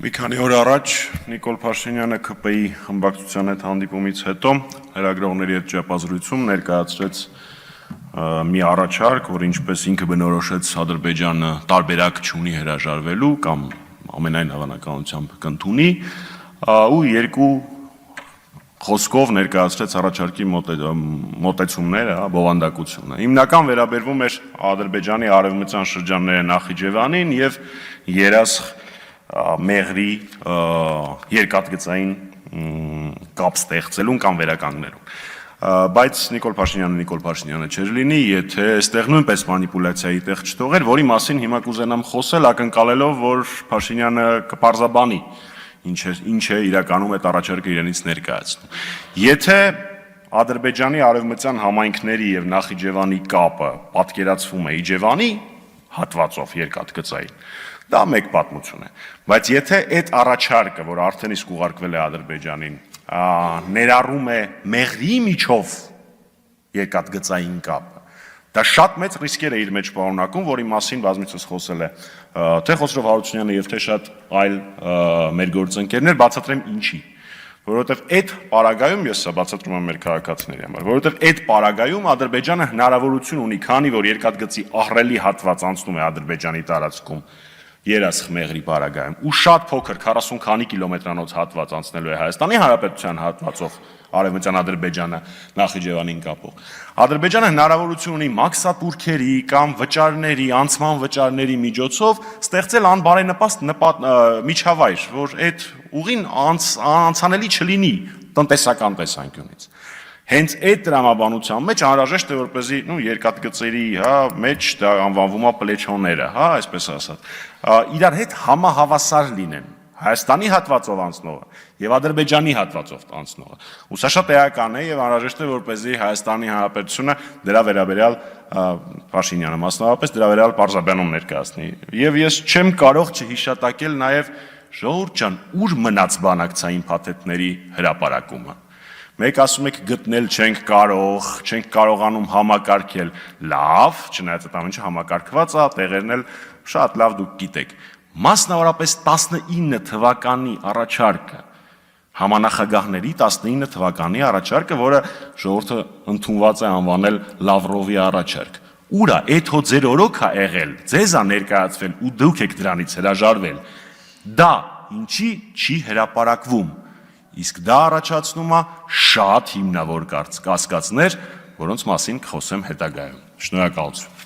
Մի քանի օր առաջ Նիկոլ Փաշինյանը ՔՊ-ի խմբակցության հետ հանդիպումից հետո լրագրողների հետ ճեպազրույցում ներկայացրեց մի առաջարկ, որ ինչպես ինքը բնորոշեց Ադրբեջանը տարբերակ չունի հրաժարվելու կամ ամենայն հավանականությամբ կընդունի ու երկու խոսքով ներկայացրեց առաջարկի մոտեցումները, բովանդակությունը։ Հիմնական վերաբերվում էր Ադրբեջանի արևմտյան շրջանների Նախիջևանին եւ Երասխ Մեղրի երկաթգծային կապ ստեղծելուն կամ վերականգնելուն։ Բայց Նիկոլ Փաշինյանը չէր լինի, եթե այստեղ նույնպես մանիպուլյացիայի տեղ չթողեր, որի մասին հիմա կուզենամ խոսել, ակնկալելով, որ Փաշինյանը կպարզաբանի ինչ է իրականում այդ առաջարկը իրենից ներկայացնում։ Եթե Ադրբեջանի արևմտյան համայնքների եւ Նախիջևանի կապը պատկերացվում է Իջևանի հատվածով երկաթգծային, դա մեկ պատմություն է, բայց եթե այդ առաջարկը, որ արդեն իսկ ուղարկվել է Ադրբեջանին, ներառում է Մեղրի միջով երկաթգծային կապը, դա շատ մեծ ռիսկեր է իր մեջ պարունակում, որի մասին բազմիցս խոսել է թե Խոսրով Հարությունյանը եւ թե շատ այլ մեր գործընկերներ, բացատրեմ ինչի, որովհետեւ այդ պարագայում ես սա բացատրում եմ մեր քաղաքացիների համար, որովհետեւ այդ պարագայում Ադրբեջանը հնարավորություն ունի, քանի որ երկաթգծի ահռելի հատված անցնում է Ադրբեջանի տարածքում Երասխ Մեղրի պարագայում ու շատ փոքր 40 քանի կիլոմետրանոց հատված անցնելու է Հայաստանի Հանրապետության հատվածով արևմտյան Ադրբեջանը Նախիջևանին կապող։ Ադրբեջանը հնարավորություն ունի մաքսատուրքերի կամ վճարների, անցման վճարների միջոցով ստեղծել անբարենպաստ միջավայր, որ այդ ուղին անցանելի չլինի տնտեսական տեսանկյունից։ Հենց այդ տրամաբանության մեջ անհրաժեշտ է որպեսզի երկաթգծերի մեջ դա անվանվում է պլեչոները, այսպես ասած, իրար հետ համահավասար լինեն Հայաստանի հատվածով անցնողը եւ Ադրբեջանի հատվածով անցնողը։ Ու սա շատ էական է եւ անհրաժեշտ է որպեսզի Հայաստանի Հանրապետությունը դրա վերաբերյալ Փաշինյանը մասնավորապես դրա վերաբերյալ պարզաբանում ներկայացնի։ Եվ ես չեմ կարող չհիշատակել նաեւ ժողովուրդ ջան, ուր մնաց բանակցային փաթեթների հրապարակումը։ Մեկ ասում եք գտնել չենք կարողանում համակարգել, լավ, չնայած այդ ամենը համակարգված է, տեղերն էլ շատ լավ դուք գիտեք։ Մասնավորապես 19 թվականի առաջարկը, համանախագահների 19 թվականի առաջարկը, որը ժողովուրդը ընդունված է անվանել Լավրովի առաջարկ։ Ուր է, այդ հո ձեր օրոք է եղել, ձեզ է ներկայացվել ու դուք եք դրանից հրաժարվել։ Դա ինչի չի հրապարակվում։ Իսկ դա առաջացնում է շատ հիմնավոր կասկածներ, որոնց մասին կխոսեմ հետագայում։ Շնորհակալություն։